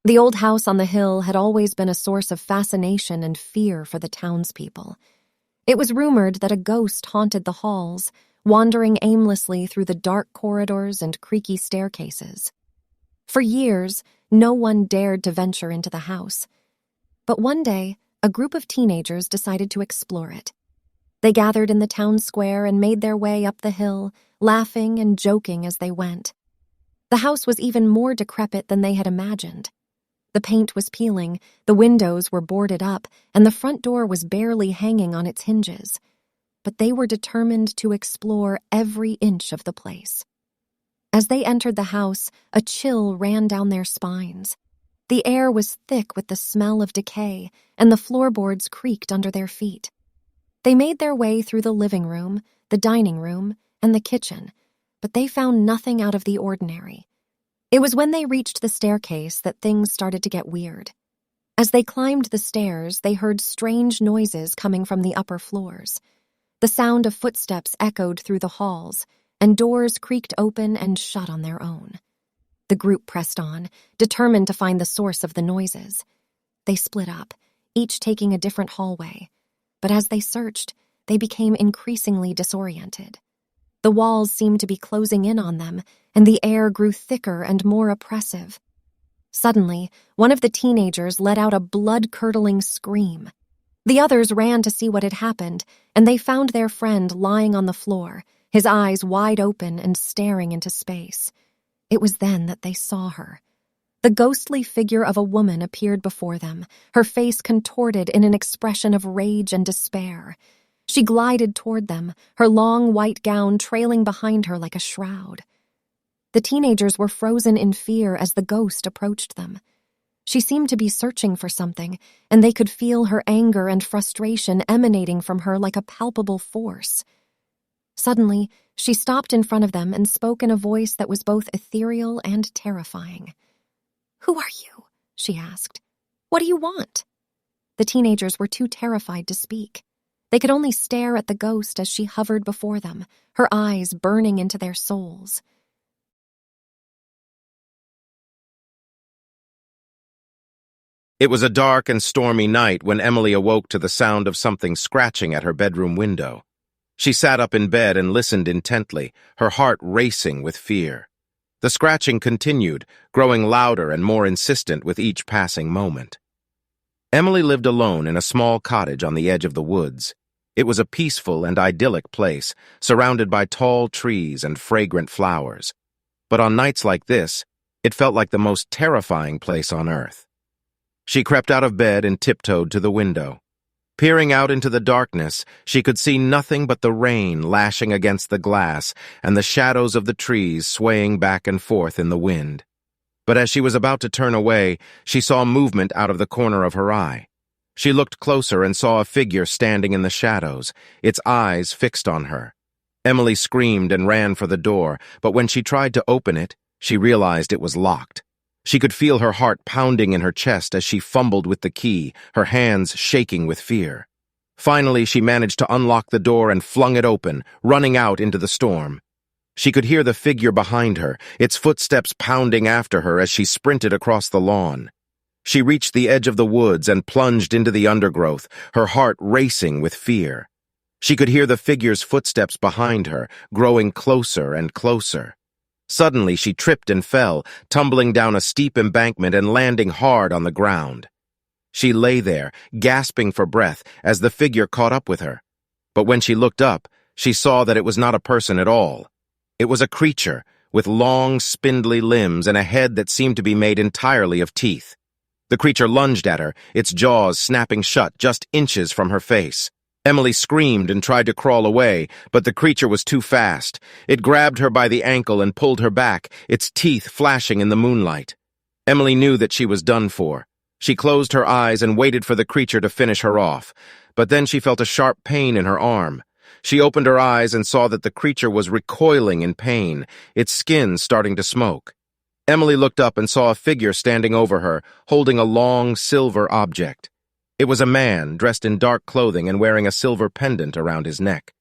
The old house on the hill had always been a source of fascination and fear for the townspeople. It was rumored that a ghost haunted the halls, wandering aimlessly through the dark corridors and creaky staircases. For years, no one dared to venture into the house. But one day, a group of teenagers decided to explore it. They gathered in the town square and made their way up the hill, laughing and joking as they went. The house was even more decrepit than they had imagined. The paint was peeling, the windows were boarded up, and the front door was barely hanging on its hinges. But they were determined to explore every inch of the place. As they entered the house, a chill ran down their spines. The air was thick with the smell of decay, and the floorboards creaked under their feet. They made their way through the living room, the dining room, and the kitchen, but they found nothing out of the ordinary. It was when they reached the staircase that things started to get weird. As they climbed the stairs, they heard strange noises coming from the upper floors. The sound of footsteps echoed through the halls, and doors creaked open and shut on their own. The group pressed on, determined to find the source of the noises. They split up, each taking a different hallway. But as they searched, they became increasingly disoriented. The walls seemed to be closing in on them, and the air grew thicker and more oppressive. Suddenly, one of the teenagers let out a blood-curdling scream. The others ran to see what had happened, and they found their friend lying on the floor, his eyes wide open and staring into space. It was then that they saw her. The ghostly figure of a woman appeared before them, her face contorted in an expression of rage and despair. She glided toward them, her long white gown trailing behind her like a shroud. The teenagers were frozen in fear as the ghost approached them. She seemed to be searching for something, and they could feel her anger and frustration emanating from her like a palpable force. Suddenly, she stopped in front of them and spoke in a voice that was both ethereal and terrifying. "Who are you?" she asked. "What do you want?" The teenagers were too terrified to speak. They could only stare at the ghost as she hovered before them, her eyes burning into their souls. It was a dark and stormy night when Emily awoke to the sound of something scratching at her bedroom window. She sat up in bed and listened intently, her heart racing with fear. The scratching continued, growing louder and more insistent with each passing moment. Emily lived alone in a small cottage on the edge of the woods. It was a peaceful and idyllic place, surrounded by tall trees and fragrant flowers. But on nights like this, it felt like the most terrifying place on earth. She crept out of bed and tiptoed to the window. Peering out into the darkness, she could see nothing but the rain lashing against the glass and the shadows of the trees swaying back and forth in the wind. But as she was about to turn away, she saw movement out of the corner of her eye. She looked closer and saw a figure standing in the shadows, its eyes fixed on her. Emily screamed and ran for the door, but when she tried to open it, she realized it was locked. She could feel her heart pounding in her chest as she fumbled with the key, her hands shaking with fear. Finally, she managed to unlock the door and flung it open, running out into the storm. She could hear the figure behind her, its footsteps pounding after her as she sprinted across the lawn. She reached the edge of the woods and plunged into the undergrowth, her heart racing with fear. She could hear the figure's footsteps behind her, growing closer and closer. Suddenly, she tripped and fell, tumbling down a steep embankment and landing hard on the ground. She lay there, gasping for breath, as the figure caught up with her. But when she looked up, she saw that it was not a person at all. It was a creature, with long, spindly limbs and a head that seemed to be made entirely of teeth. The creature lunged at her, its jaws snapping shut just inches from her face. Emily screamed and tried to crawl away, but the creature was too fast. It grabbed her by the ankle and pulled her back, its teeth flashing in the moonlight. Emily knew that she was done for. She closed her eyes and waited for the creature to finish her off. But then she felt a sharp pain in her arm. She opened her eyes and saw that the creature was recoiling in pain, its skin starting to smoke. Emily looked up and saw a figure standing over her, holding a long, silver object. It was a man dressed in dark clothing and wearing a silver pendant around his neck.